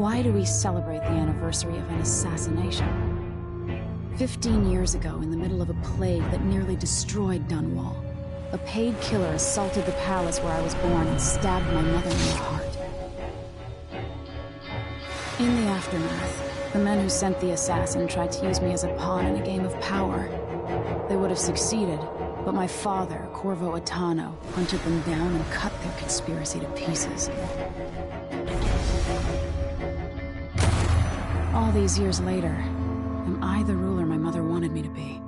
Why do we celebrate the anniversary of an assassination? 15 years ago, in the middle of a plague that nearly destroyed Dunwall, a paid killer assaulted the palace where I was born and stabbed my mother in the heart. In the aftermath, the men who sent the assassin tried to use me as a pawn in a game of power. They would have succeeded, but my father, Corvo Attano, hunted them down and cut their conspiracy to pieces. All these years later, am I the ruler my mother wanted me to be?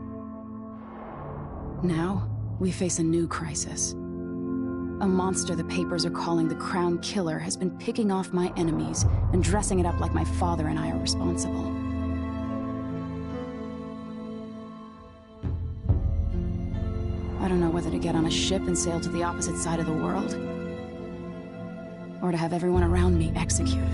Now, we face a new crisis. A monster the papers are calling the Crown Killer has been picking off my enemies and dressing it up like my father and I are responsible. I don't know whether to get on a ship and sail to the opposite side of the world, or to have everyone around me executed.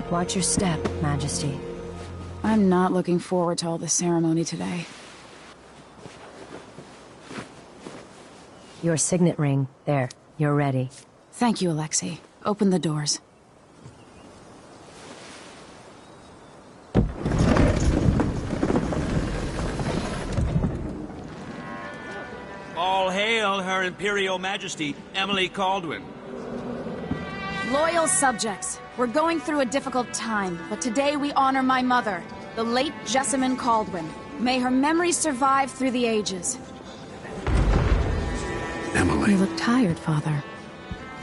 Watch your step, Majesty. I'm not looking forward to all the ceremony today. Your signet ring. There, you're ready. Thank you, Alexei. Open the doors. All hail Her Imperial Majesty, Emily Caldwin. Loyal subjects, we're going through a difficult time, but today we honor my mother, the late Jessamine Caldwin. May her memory survive through the ages. Emily. You look tired, Father.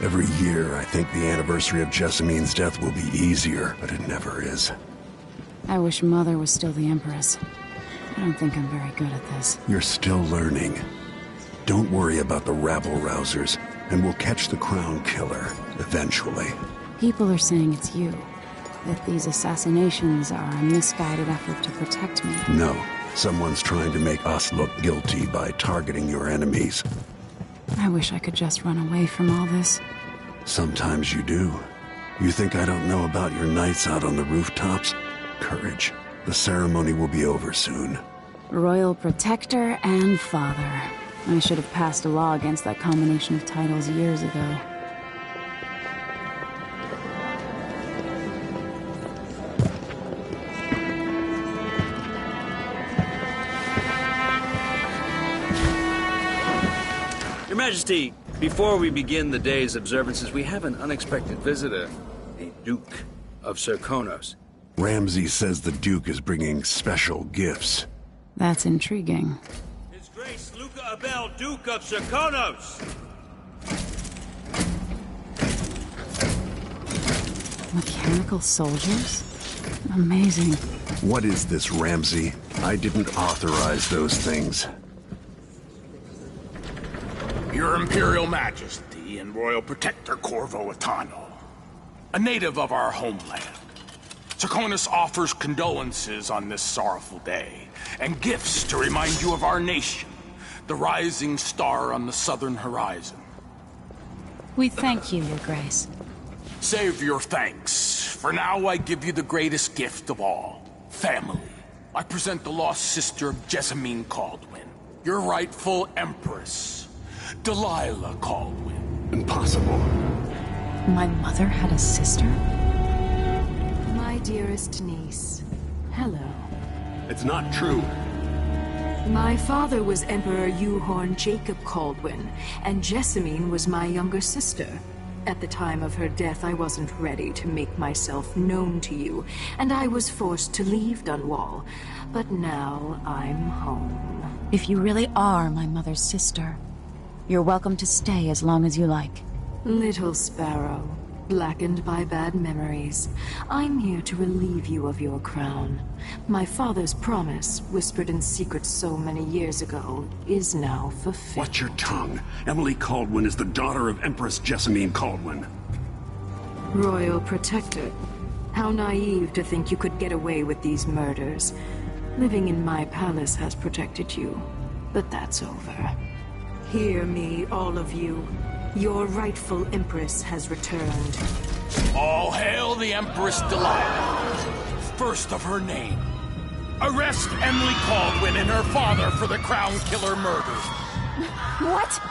Every year, I think the anniversary of Jessamine's death will be easier, but it never is. I wish Mother was still the Empress. I don't think I'm very good at this. You're still learning. Don't worry about the rabble-rousers, and we'll catch the Crown Killer, eventually. People are saying it's you. That these assassinations are a misguided effort to protect me. No. Someone's trying to make us look guilty by targeting your enemies. I wish I could just run away from all this. Sometimes you do. You think I don't know about your nights out on the rooftops? Courage. The ceremony will be over soon. Royal Protector and Father. I should have passed a law against that combination of titles years ago. Your Majesty, before we begin the day's observances, we have an unexpected visitor, the Duke of Serkonos. Ramsay says the Duke is bringing special gifts. That's intriguing. His Grace Luca Abel, Duke of Serkonos! Mechanical soldiers? Amazing. What is this, Ramsay? I didn't authorize those things. Your Imperial Majesty and Royal Protector Corvo Attano, a native of our homeland. Serkonos offers condolences on this sorrowful day, and gifts to remind you of our nation, the rising star on the southern horizon. We thank you, Your Grace. Save your thanks. For now, I give you the greatest gift of all, family. I present the lost sister of Jessamine Caldwin, your rightful Empress, Delilah Caldwin. Impossible. My mother had a sister? My dearest niece, hello. It's not true. My father was Emperor Euhorn Jacob Caldwin, and Jessamine was my younger sister. At the time of her death, I wasn't ready to make myself known to you, and I was forced to leave Dunwall. But now I'm home. If you really are my mother's sister, you're welcome to stay as long as you like. Little sparrow, blackened by bad memories, I'm here to relieve you of your crown. My father's promise, whispered in secret so many years ago, is now fulfilled. Watch your tongue. Emily Caldwin is the daughter of Empress Jessamine Caldwin. Royal Protector, how naive to think you could get away with these murders. Living in my palace has protected you, but that's over. Hear me, all of you. Your rightful Empress has returned. All hail the Empress Delilah, first of her name. Arrest Emily Caldwin and her father for the Crown Killer murder. What?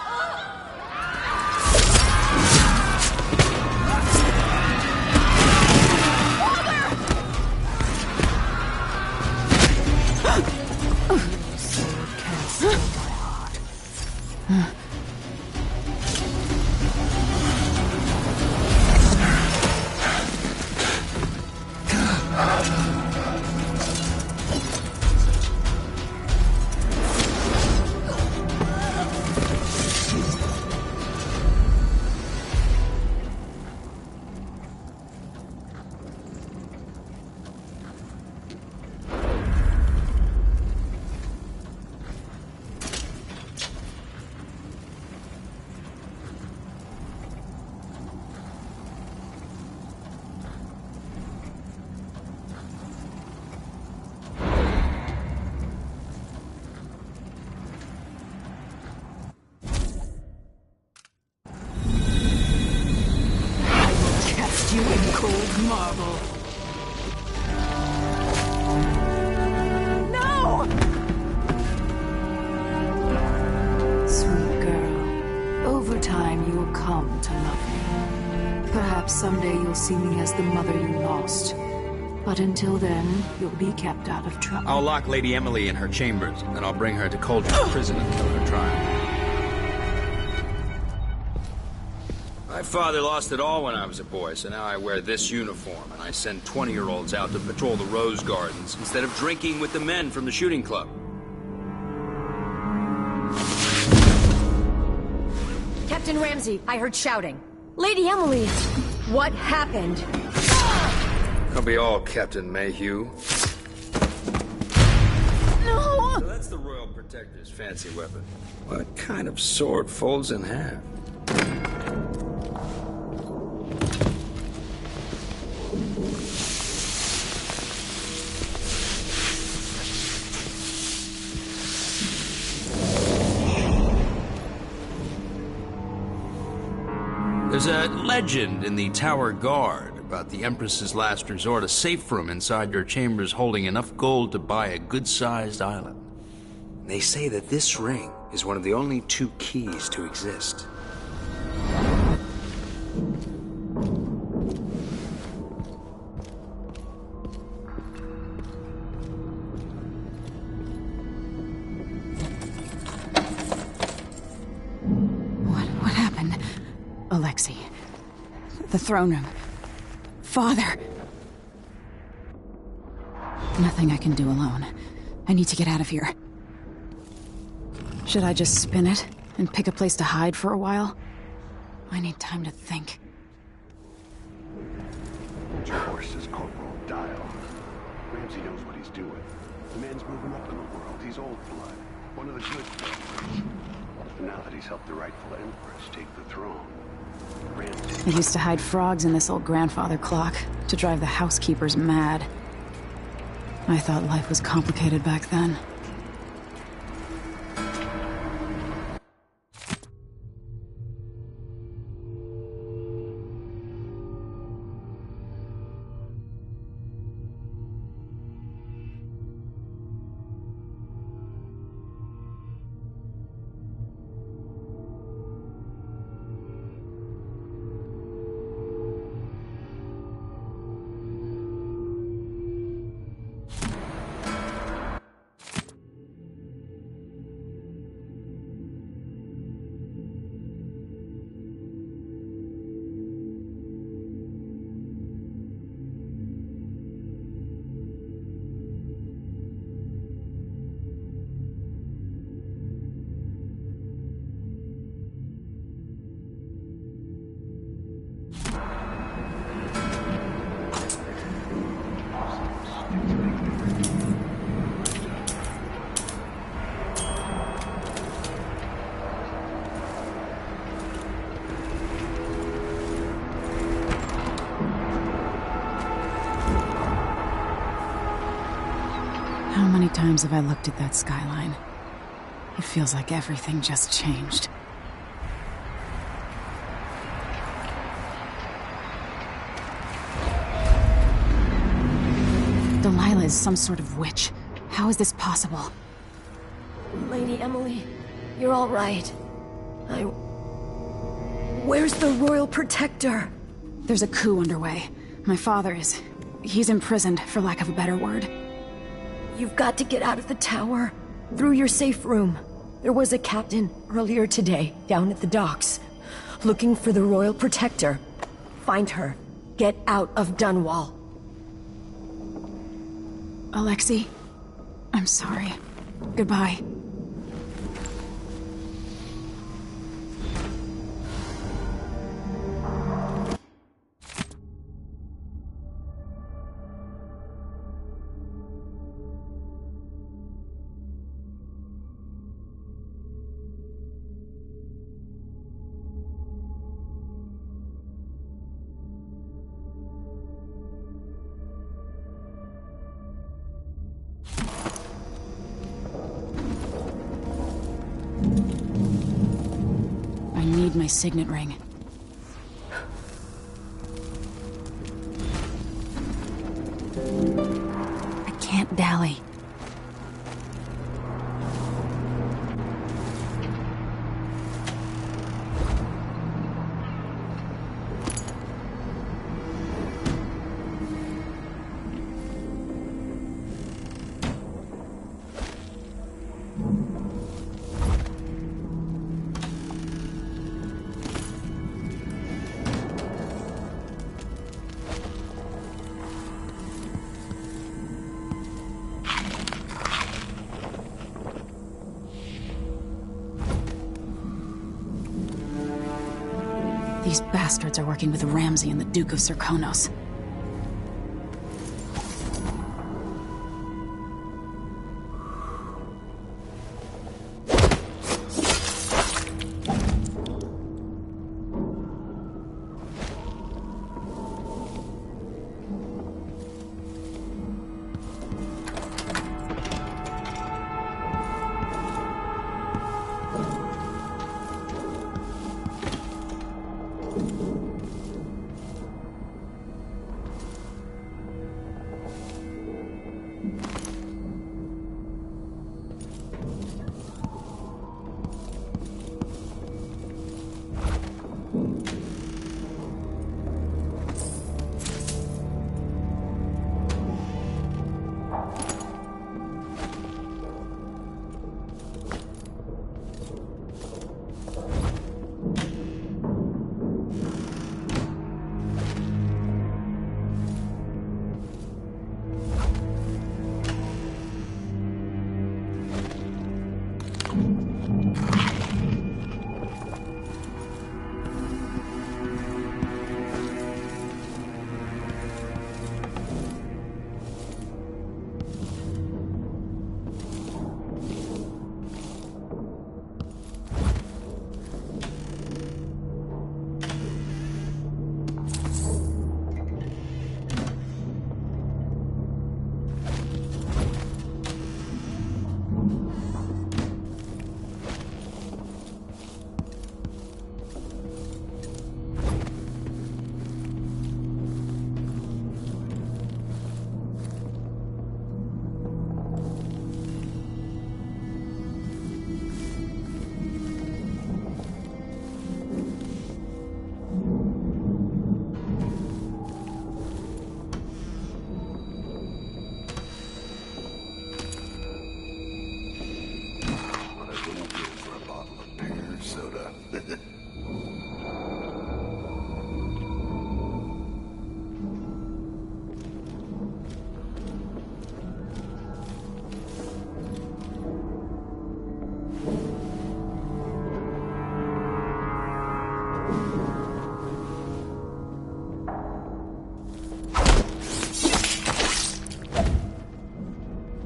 Sword can't steal my heart. You in cold marble. No! Sweet girl, over time you'll come to love me. Perhaps someday you'll see me as the mother you lost. But until then, you'll be kept out of trouble. I'll lock Lady Emily in her chambers, and then I'll bring her to Cauldron Prison until her trial. My father lost it all when I was a boy, so now I wear this uniform, and I send 20-year-olds out to patrol the rose gardens instead of drinking with the men from the shooting club. Captain Ramsey, I heard shouting. Lady Emily, what happened? Don't be all Captain Mayhew. No! So that's the Royal Protector's fancy weapon. What kind of sword folds in half? There's a legend in the Tower Guard about the Empress's last resort, a safe room inside your chambers holding enough gold to buy a good-sized island. They say that this ring is one of the only 2 keys to exist. What happened? Alexei. The throne room. Father. Nothing I can do alone. I need to get out of here. Should I just spin it and pick a place to hide for a while? I need time to think. Your horse is Corporal Dial. Ramsey knows what he's doing. The man's moving up in the world. He's old blood. One of the good folks. And now that he's helped the rightful Empress take the throne, Ramsey... I used to hide frogs in this old grandfather clock to drive the housekeepers mad. I thought life was complicated back then. How many times have I looked at that skyline? It feels like everything just changed. Delilah is some sort of witch. How is this possible? Lady Emily, you're all right. Where's the Royal Protector? There's a coup underway. My father is... he's imprisoned, for lack of a better word. You've got to get out of the tower. Through your safe room. There was a captain earlier today, down at the docks, looking for the Royal Protector. Find her. Get out of Dunwall. Alexei, I'm sorry. Goodbye. I need my signet ring. I can't dally. These bastards are working with Ramsey and the Duke of Serkonos.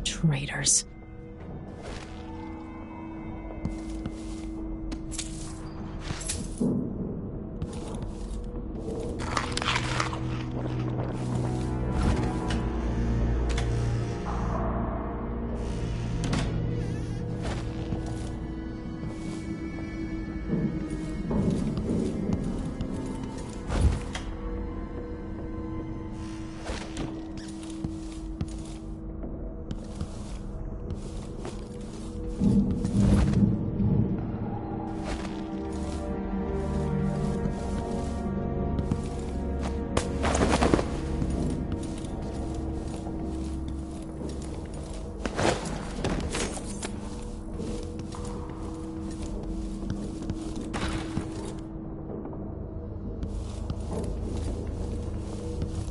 Traitors.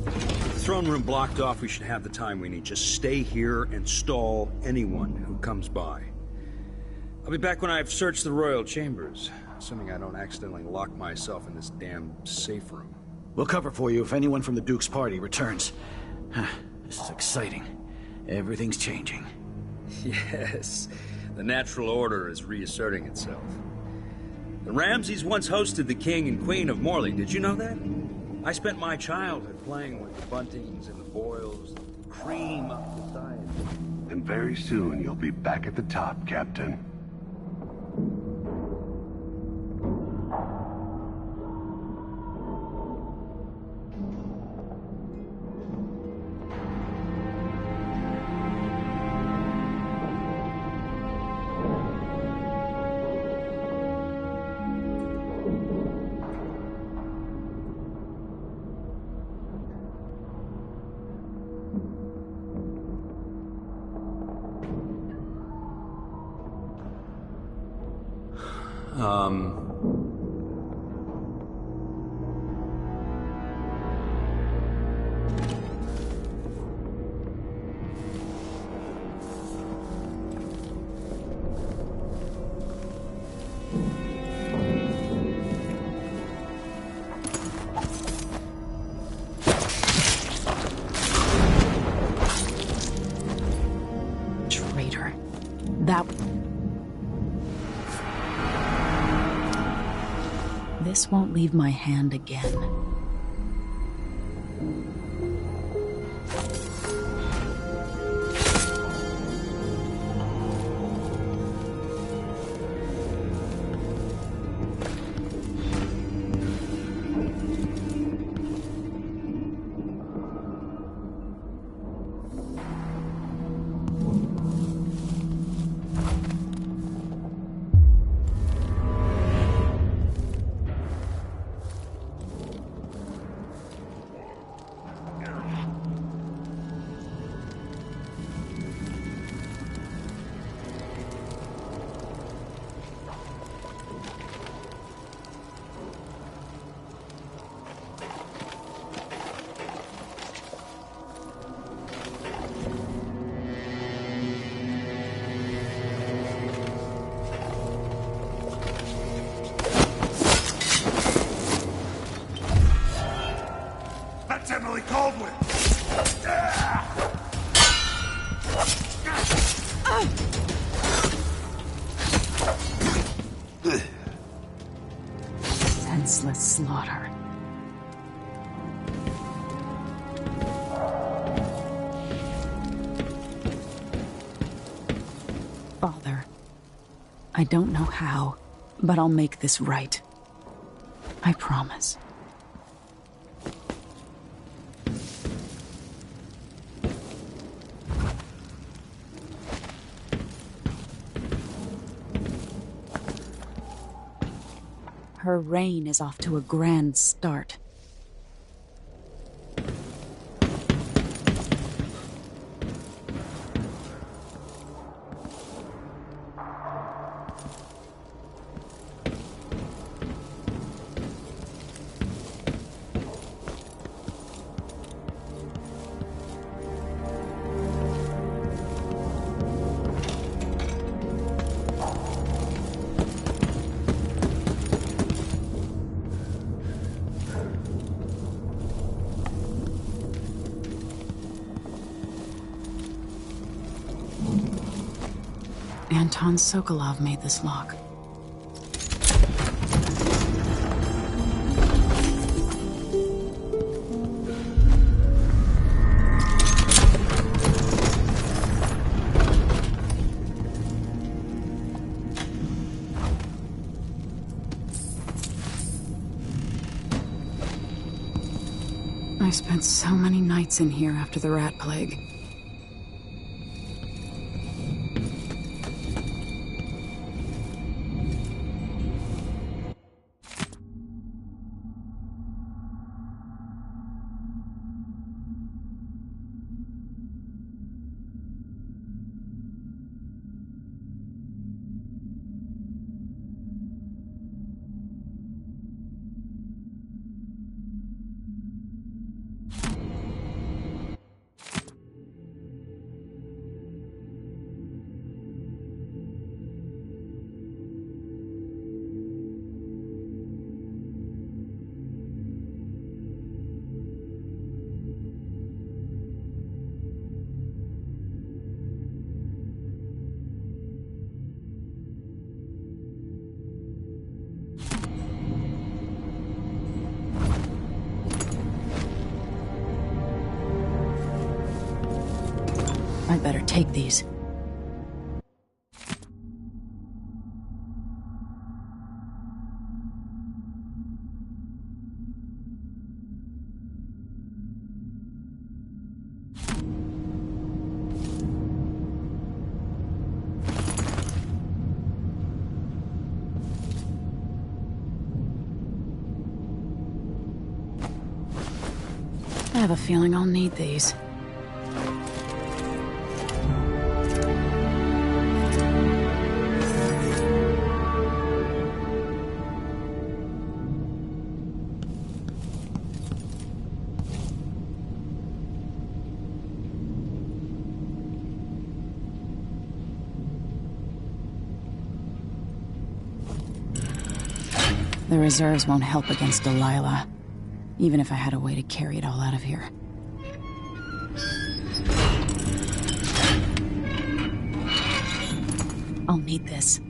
With the throne room blocked off, we should have the time we need. Just stay here and stall anyone who comes by. I'll be back when I've searched the royal chambers, assuming I don't accidentally lock myself in this damn safe room. We'll cover for you if anyone from the Duke's party returns. This is exciting. Everything's changing. Yes, the natural order is reasserting itself. The Ramseys once hosted the king and queen of Morley. Did you know that? I spent my childhood playing with the Buntings and the Boyles, the cream of society. And very soon you'll be back at the top, Captain. Traitor. That... This won't leave my hand again. Senseless slaughter. Father, I don't know how, but I'll make this right. I promise. Her reign is off to a grand start. Anton Sokolov made this lock. I spent so many nights in here after the rat plague. I better take these. I have a feeling I'll need these. The reserves won't help against Delilah, even if I had a way to carry it all out of here. I'll need this.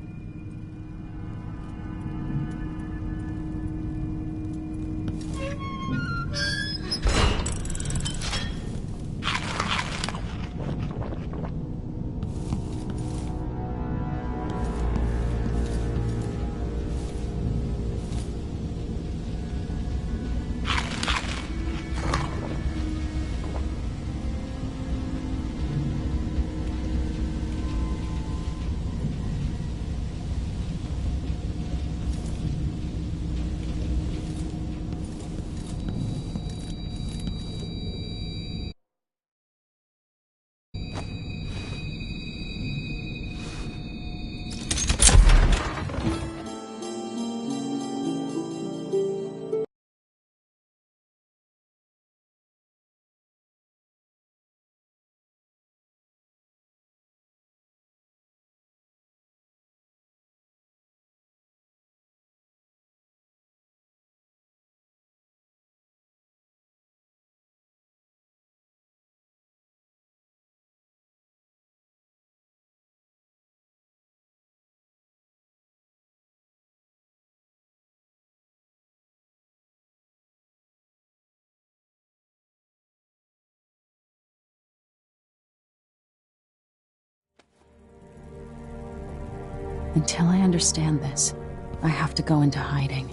Until I understand this, I have to go into hiding.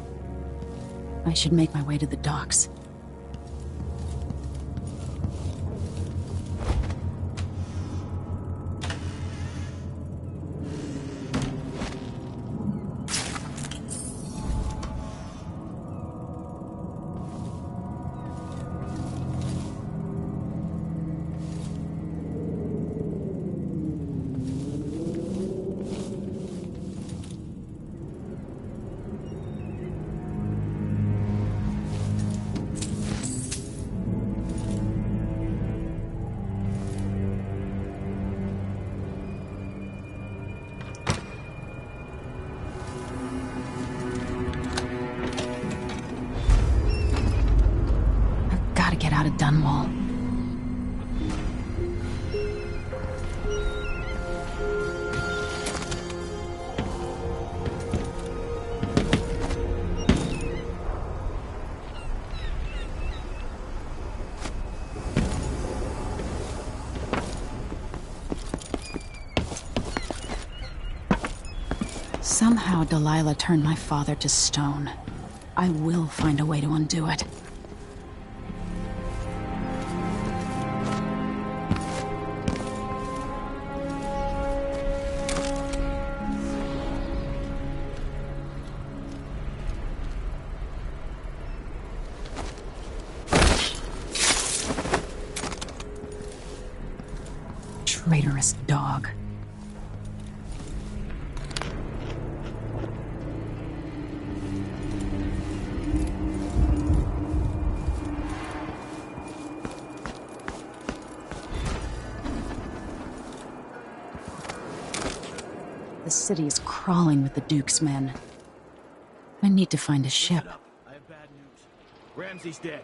I should make my way to the docks. Out of Dunwall. Somehow Delilah turned my father to stone. I will find a way to undo it. Traitorous dog. The city is crawling with the Duke's men. I need to find a ship. I have bad news. Ramsey's dead.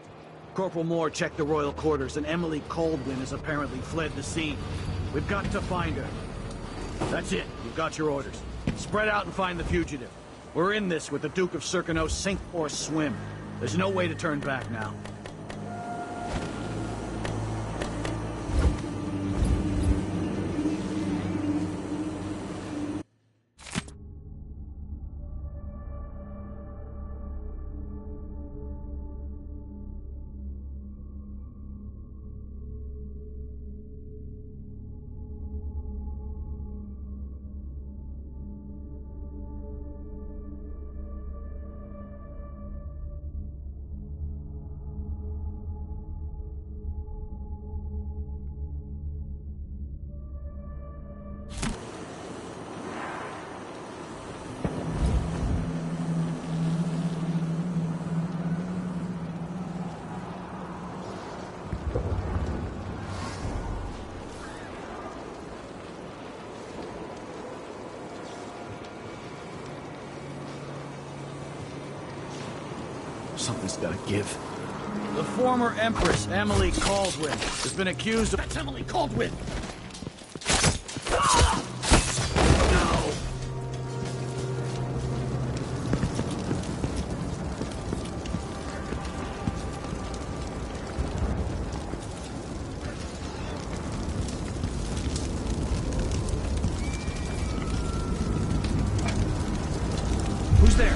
Corporal Moore checked the royal quarters, and Emily Coldwin has apparently fled the scene. We've got to find her. That's it. You've got your orders. Spread out and find the fugitive. We're in this with the Duke of Circano, sink or swim. There's no way to turn back now. Something's gotta give. The former Empress, Emily Caldwin, has been accused of... That's Emily Caldwin! No! Who's there?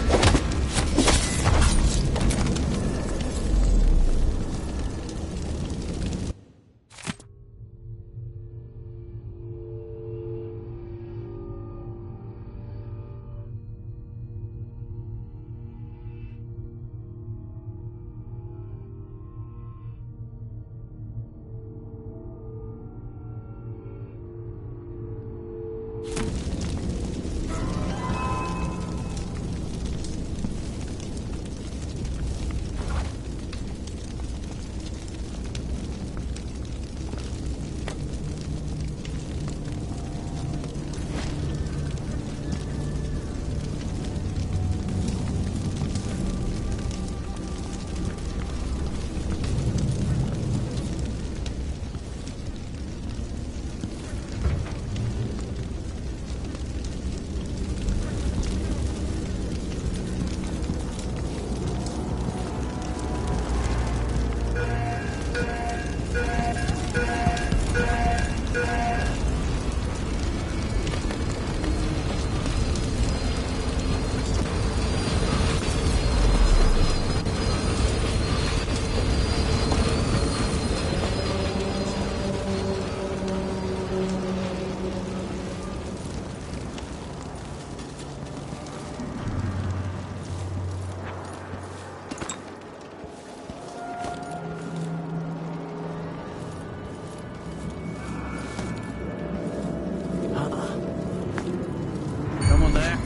Someone there?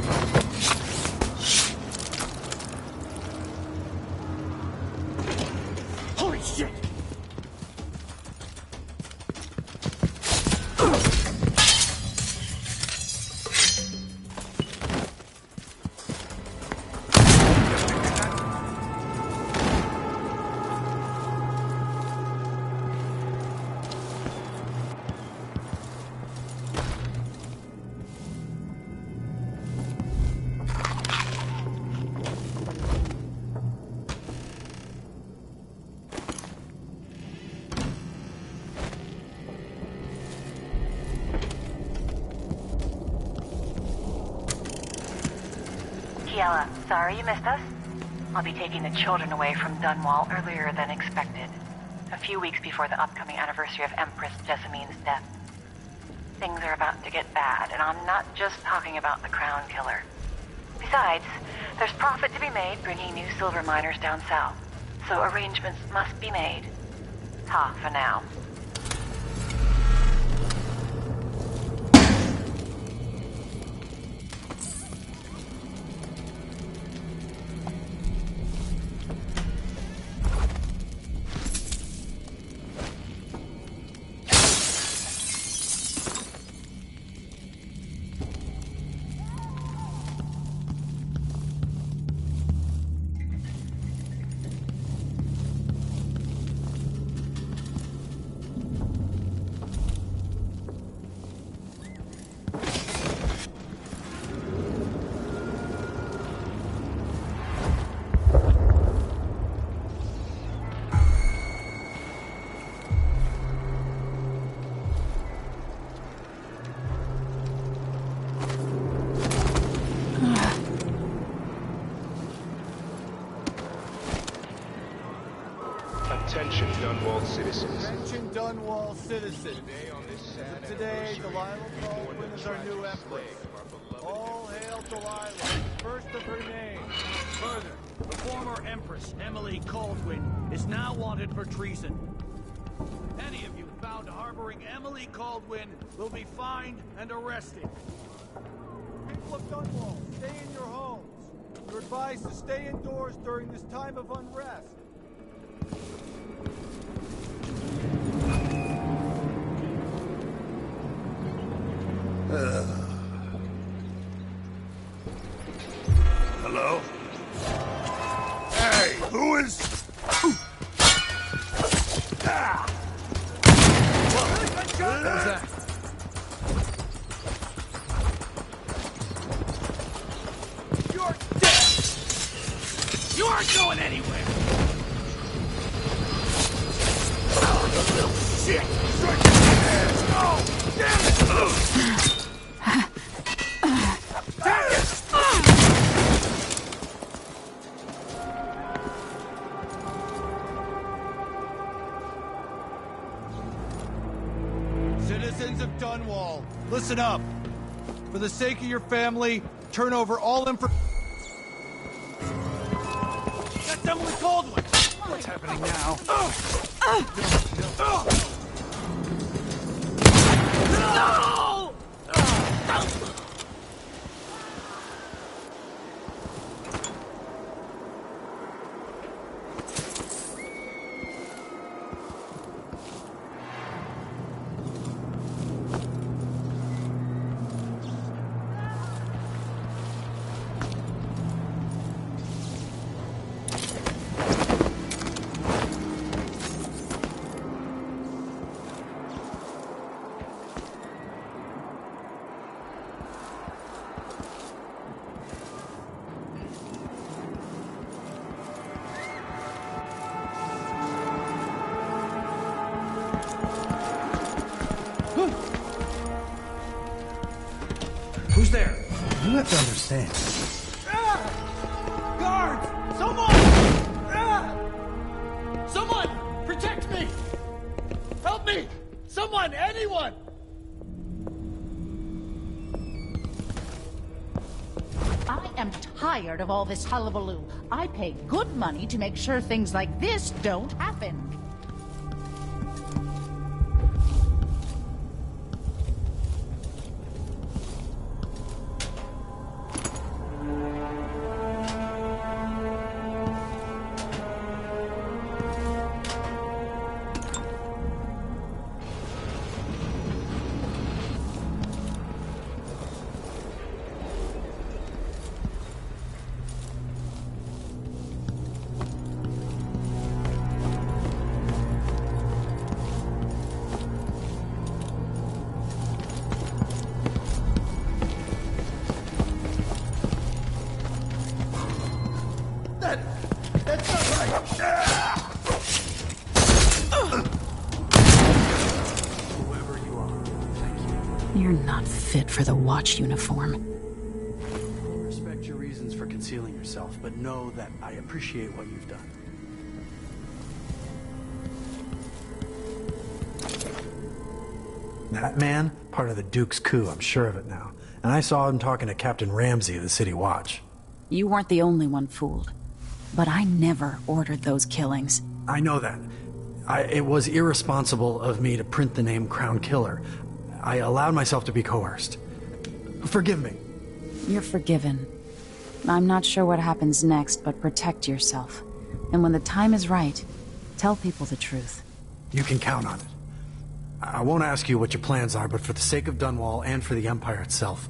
Holy shit! Kiela, sorry you missed us. I'll be taking the children away from Dunwall earlier than expected. A few weeks before the upcoming anniversary of Empress Jessamine's death. Things are about to get bad, and I'm not just talking about the Crown Killer. Besides, there's profit to be made bringing new silver miners down south. So arrangements must be made. Ta for now. Attention, Dunwall citizens. Attention, Dunwall citizens. Today, Delilah Caldwin is our new empress. All hail Delilah, first of her name. Further, the former Empress, Emily Caldwin, is now wanted for treason. Any of you found harboring Emily Caldwin will be fined and arrested. People of Dunwall, stay in your homes. You're advised to stay indoors during this time of unrest. Hello? Hey! Who is... What was that? You're dead! You aren't going anywhere! Oh, you little shit! Strike his ass! Oh, damn it! Citizens of Dunwall, listen up. For the sake of your family, turn over all information. That's Emily Caldwell! What's happening now? No! Who's there? You have to understand. Guards! Someone! Someone! Protect me! Help me! Someone! Anyone! I am tired of all this hullabaloo. I pay good money to make sure things like this don't happen. That's not right! Whoever you are, thank you. You're not fit for the watch uniform. I respect your reasons for concealing yourself, but know that I appreciate what you've done. That man, part of the Duke's coup, I'm sure of it now. And I saw him talking to Captain Ramsey of the City Watch. You weren't the only one fooled. But I never ordered those killings. I know that. It was irresponsible of me to print the name Crown Killer. I allowed myself to be coerced. Forgive me. You're forgiven. I'm not sure what happens next, but protect yourself. And when the time is right, tell people the truth. You can count on it. I won't ask you what your plans are, but for the sake of Dunwall and for the Empire itself,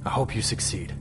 I hope you succeed.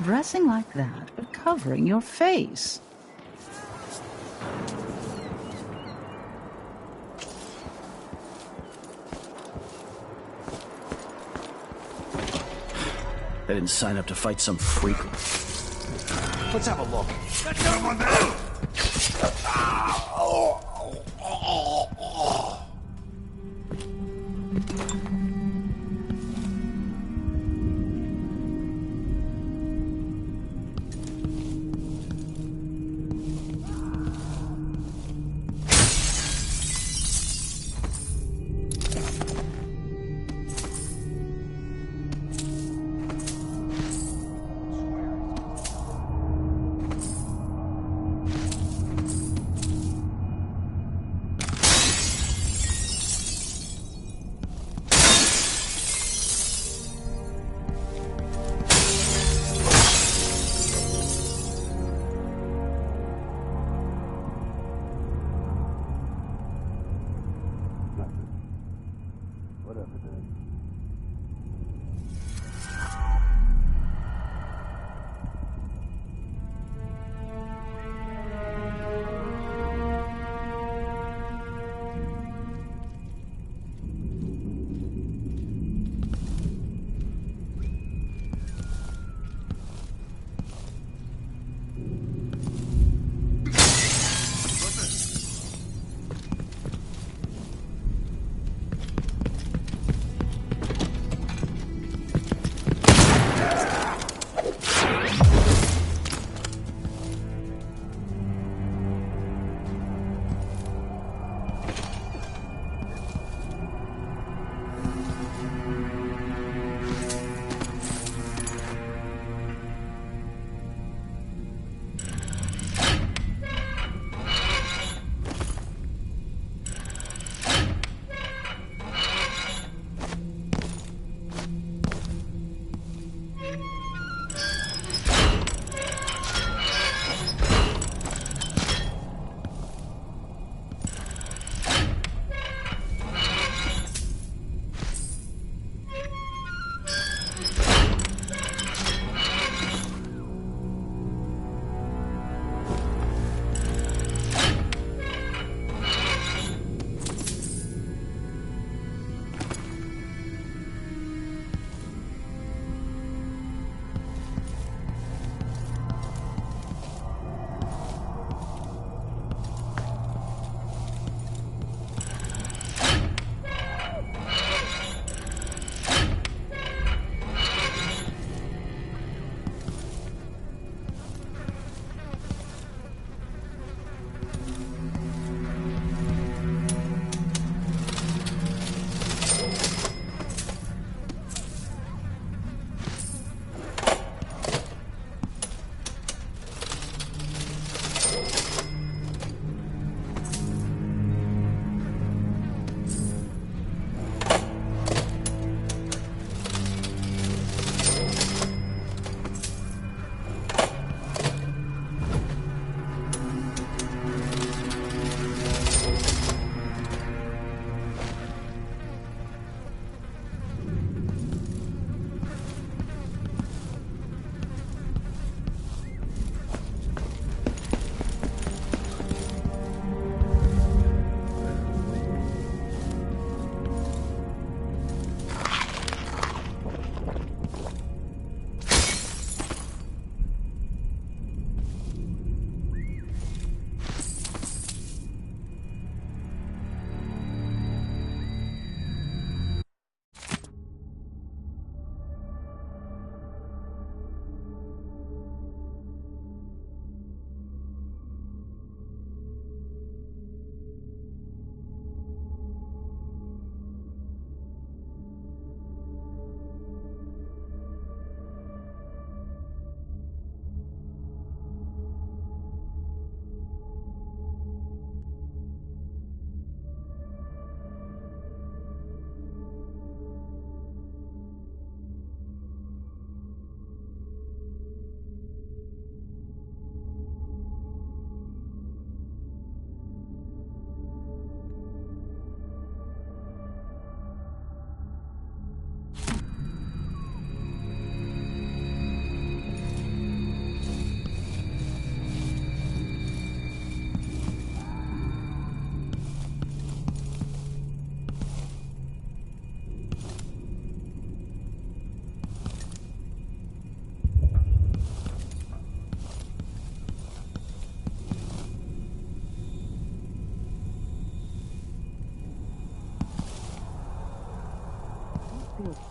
Dressing like that, but covering your face. I didn't sign up to fight some freak. Let's have a look. That's someone there!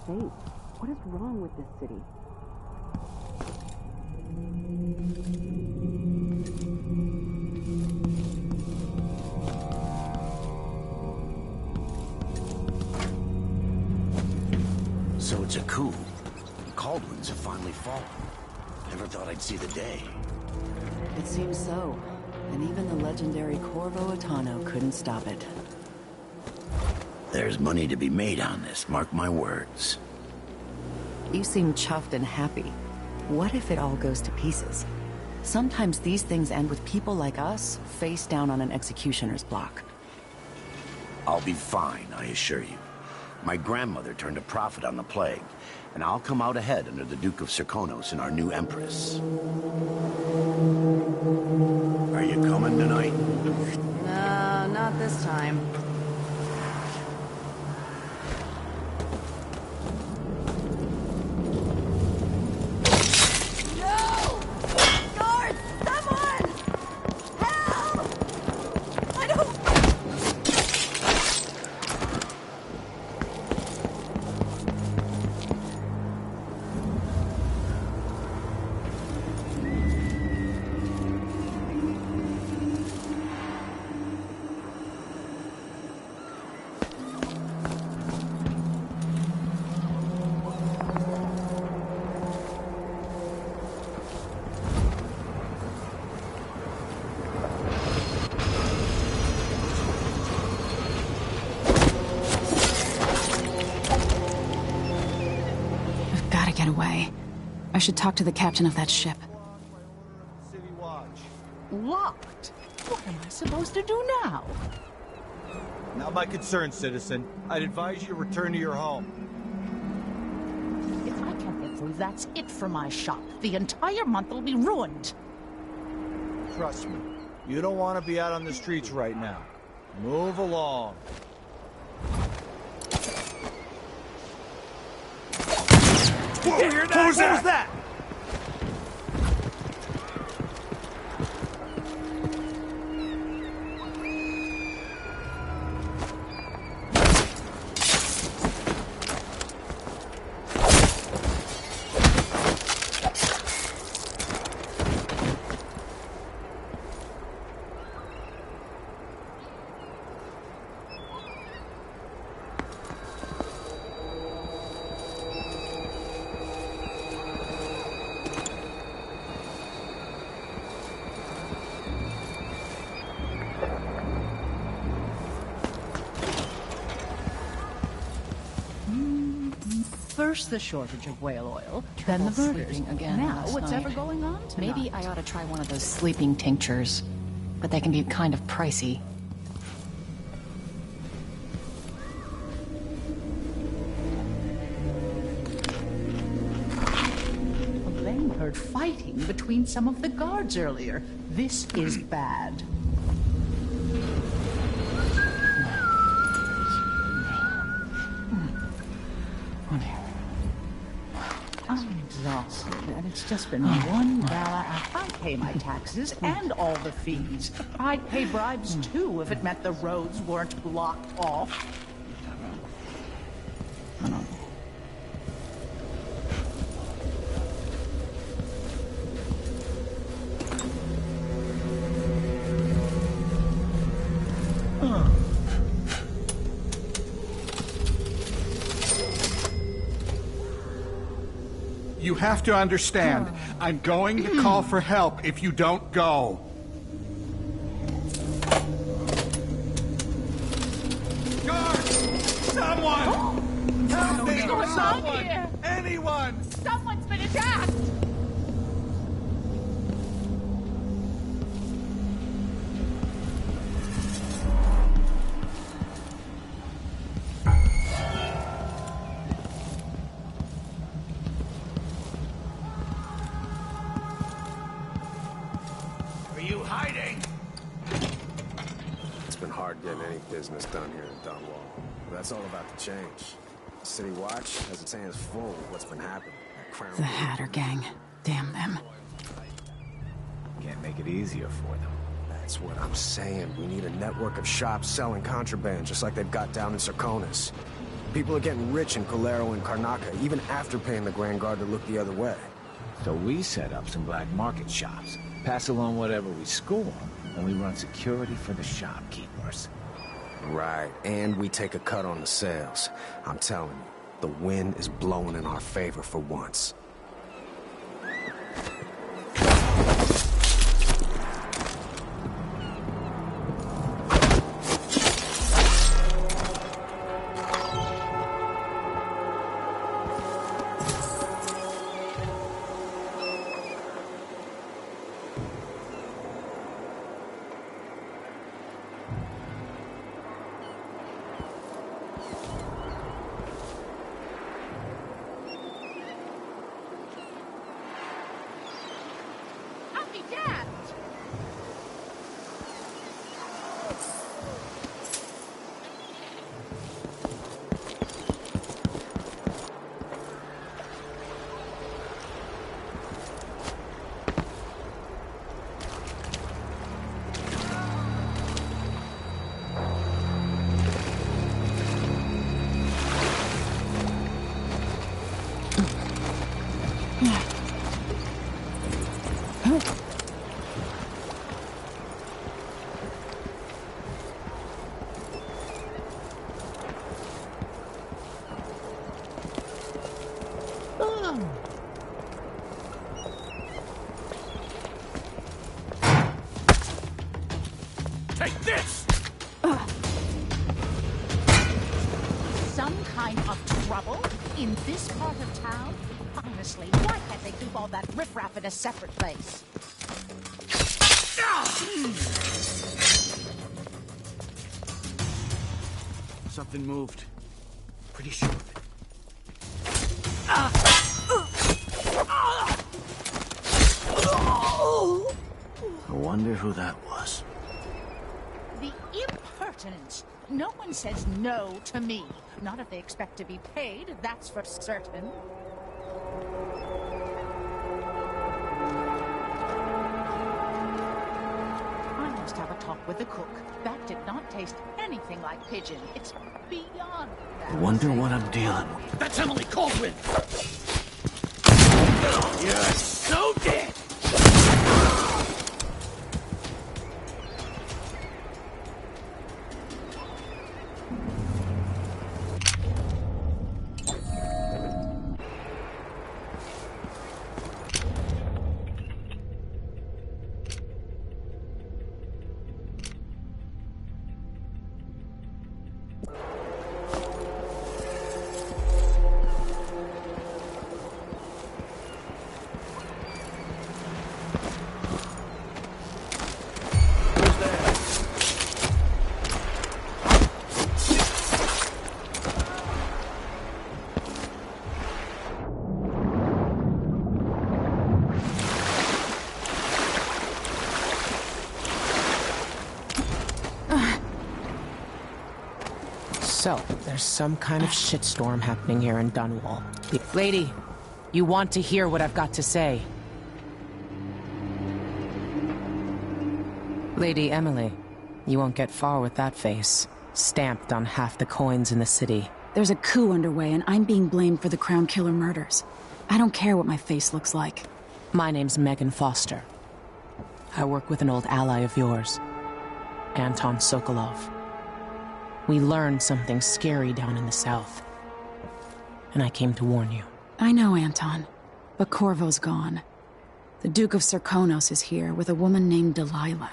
safe. What is wrong with this city? So it's a coup. The Caldwins have finally fallen. Never thought I'd see the day. It seems so. And even the legendary Corvo Attano couldn't stop it. There's money to be made on this, mark my words. You seem chuffed and happy. What if it all goes to pieces? Sometimes these things end with people like us face down on an executioner's block. I'll be fine, I assure you. My grandmother turned a profit on the plague, and I'll come out ahead under the Duke of Serkonos and our new Empress. Are you coming tonight? No, not this time. Get away. I should talk to the captain of that ship. City watch. Locked? What am I supposed to do now? Not my concern, citizen. I'd advise you to return to your home. If I can't get through, that's it for my shop. The entire month will be ruined. Trust me, you don't want to be out on the streets right now. Move along. Whoa, you hear that? What was that? First the shortage of whale oil, then the murders. Again now last what's night. ever going on tonight? Maybe I ought to try one of those sleeping tinctures. But they can be kind of pricey. Elaine heard fighting between some of the guards earlier. This is bad. I'm exhausted, and it's just been one gala. I pay my taxes and all the fees. I'd pay bribes too if it meant the roads weren't blocked off. You have to understand, I'm going to call for help if you don't go. Guards! Someone! Help me! What's going on Someone! here? Anyone! Someone's been attacked! Are you hiding? It's been hard getting any business done here in Dunwall. But that's all about to change. City Watch has its hands full with what's been happening. That Crown The Hatter gang. Damn them. can't make it easier for them. That's what I'm saying. We need a network of shops selling contraband, just like they've got down in Serkonos. People are getting rich in Colero and Karnaca, even after paying the Grand Guard to look the other way. So we set up some black market shops, pass along whatever we score, and we run security for the shopkeepers. Right, and we take a cut on the sales. I'm telling you, the wind is blowing in our favor for once. Take this! Some kind of trouble in this part of town? Honestly, why can't they keep all that riffraff in a separate place? Something moved. Pretty sure of it. I wonder who that was. The impertinence! No one says no to me. Not if they expect to be paid, that's for certain. I must have a talk with the cook. That did not taste anything like pigeon. It's beyond that. I wonder what I'm dealing with. That's Emily Caldwin! You're so dead! So, there's some kind of shitstorm happening here in Dunwall. Lady, you want to hear what I've got to say? Lady Emily, you won't get far with that face. Stamped on half the coins in the city. There's a coup underway, and I'm being blamed for the Crown Killer murders. I don't care what my face looks like. My name's Megan Foster. I work with an old ally of yours, Anton Sokolov. We learned something scary down in the south, and I came to warn you. I know, Anton, but Corvo's gone. The Duke of Serkonos is here with a woman named Delilah.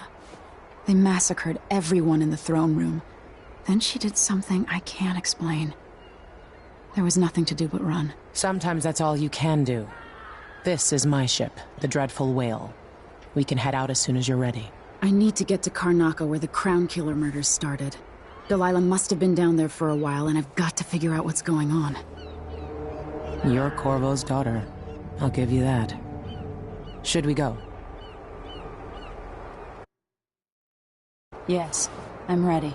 They massacred everyone in the throne room. Then she did something I can't explain. There was nothing to do but run. Sometimes that's all you can do. This is my ship, the Dreadful Whale. We can head out as soon as you're ready. I need to get to Karnaca where the Crown Killer murders started. Delilah must have been down there for a while, and I've got to figure out what's going on. You're Corvo's daughter. I'll give you that. Should we go? Yes, I'm ready.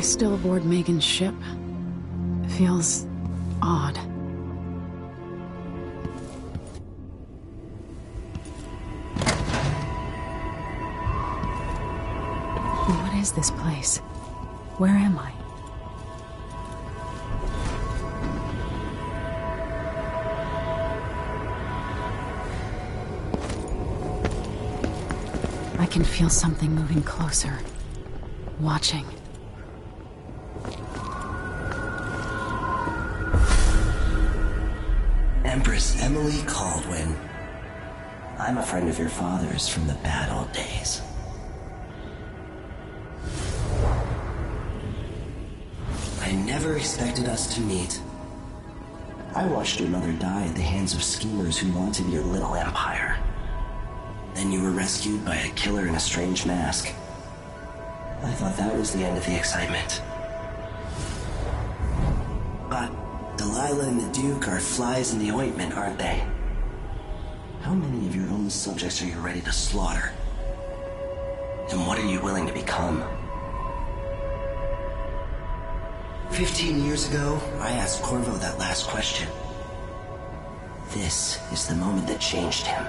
I still aboard Megan's ship? Feels odd. What is this place? Where am I? I can feel something moving closer. Watching. Empress Emily Caldwin. I'm a friend of your father's from the bad old days. I never expected us to meet. I watched your mother die at the hands of schemers who wanted your little empire. Then you were rescued by a killer in a strange mask. I thought that was the end of the excitement. But Delilah and the Duke are flies in the ointment, aren't they? How many of your own subjects are you ready to slaughter? And what are you willing to become? 15 years ago, I asked Corvo that last question. This is the moment that changed him.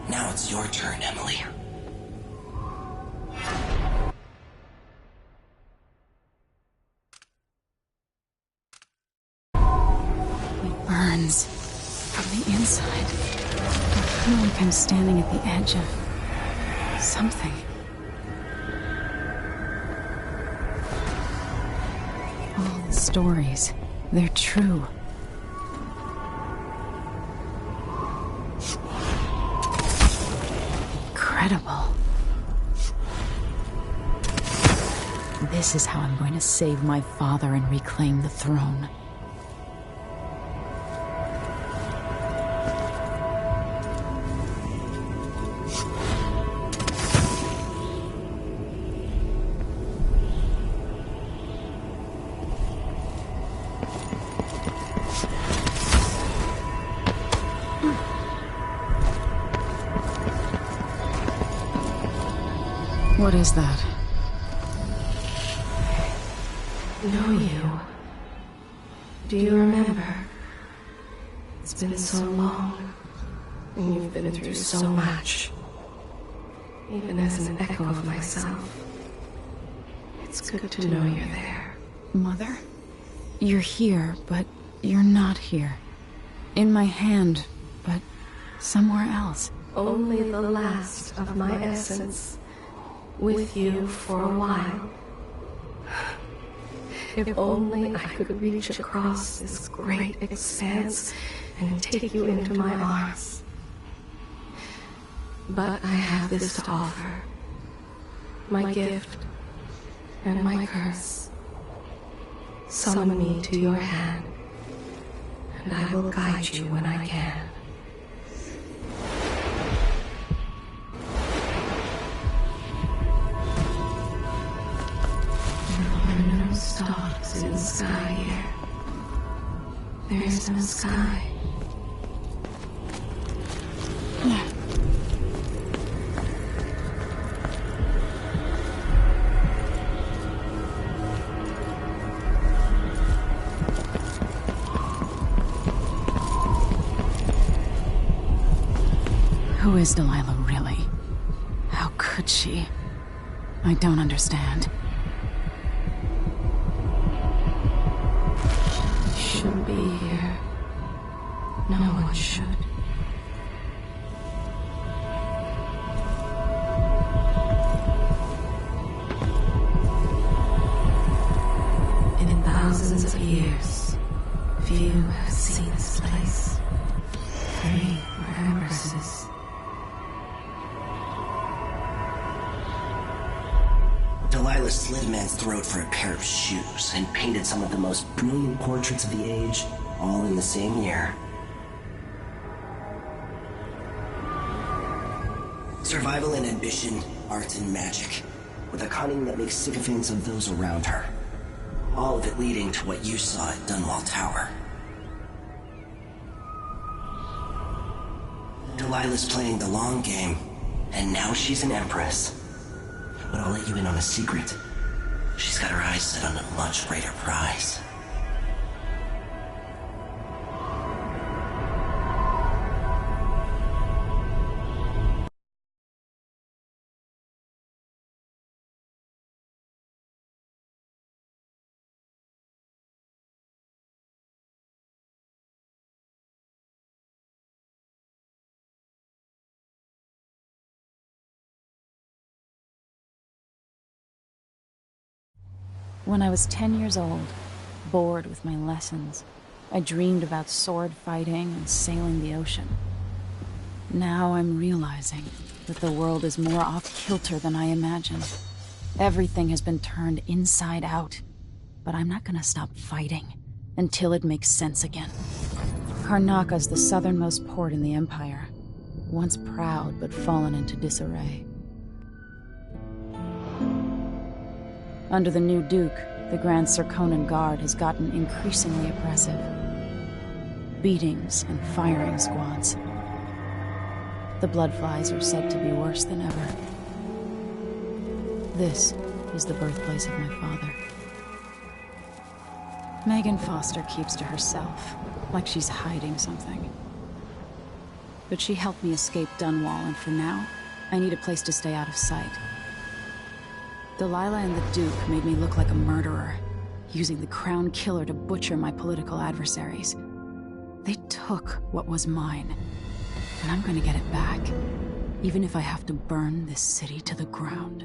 Now it's your turn, Emily. It burns from the inside. I feel like I'm standing at the edge of something. All the stories, they're true. Incredible. This is how I'm going to save my father and reclaim the throne. What is that? Know you. Do you remember? It's been so long, and you've been through so much. Even as an echo of myself, it's good to know you're there. Mother? You're here, but you're not here. In my hand, but somewhere else. Only the last of my essence. With you for a while. If only I could reach across this great expanse and take you into my arms. But I have this to offer. My gift and my curse. Summon me to your hand, and I will guide you when I can. Stars in the sky here. There is no sky. Who is Delilah really? How could she? I don't understand. Shouldn't be here. No one should. In thousands of years, few have seen this place. 3 were empresses. Delilah slit a man's throat for a pair of shoes and painted some of the most brilliant portraits of the age, all in the same year. Survival and ambition, art and magic, with a cunning that makes sycophants of those around her. All of it leading to what you saw at Dunwall Tower. Delilah's playing the long game, and now she's an empress. But I'll let you in on a secret. She's got her eyes set on a much greater prize. When I was 10 years old, bored with my lessons, I dreamed about sword fighting and sailing the ocean. Now I'm realizing that the world is more off-kilter than I imagined. Everything has been turned inside out, but I'm not gonna stop fighting until it makes sense again. Karnaka's the southernmost port in the Empire, once proud but fallen into disarray. Under the new Duke, the Grand Serkonan Guard has gotten increasingly oppressive. Beatings and firing squads. The Bloodflies are said to be worse than ever. This is the birthplace of my father. Megan Foster keeps to herself, like she's hiding something. But she helped me escape Dunwall, and for now, I need a place to stay out of sight. Delilah and the Duke made me look like a murderer, using the Crown Killer to butcher my political adversaries. They took what was mine, and I'm gonna get it back, even if I have to burn this city to the ground.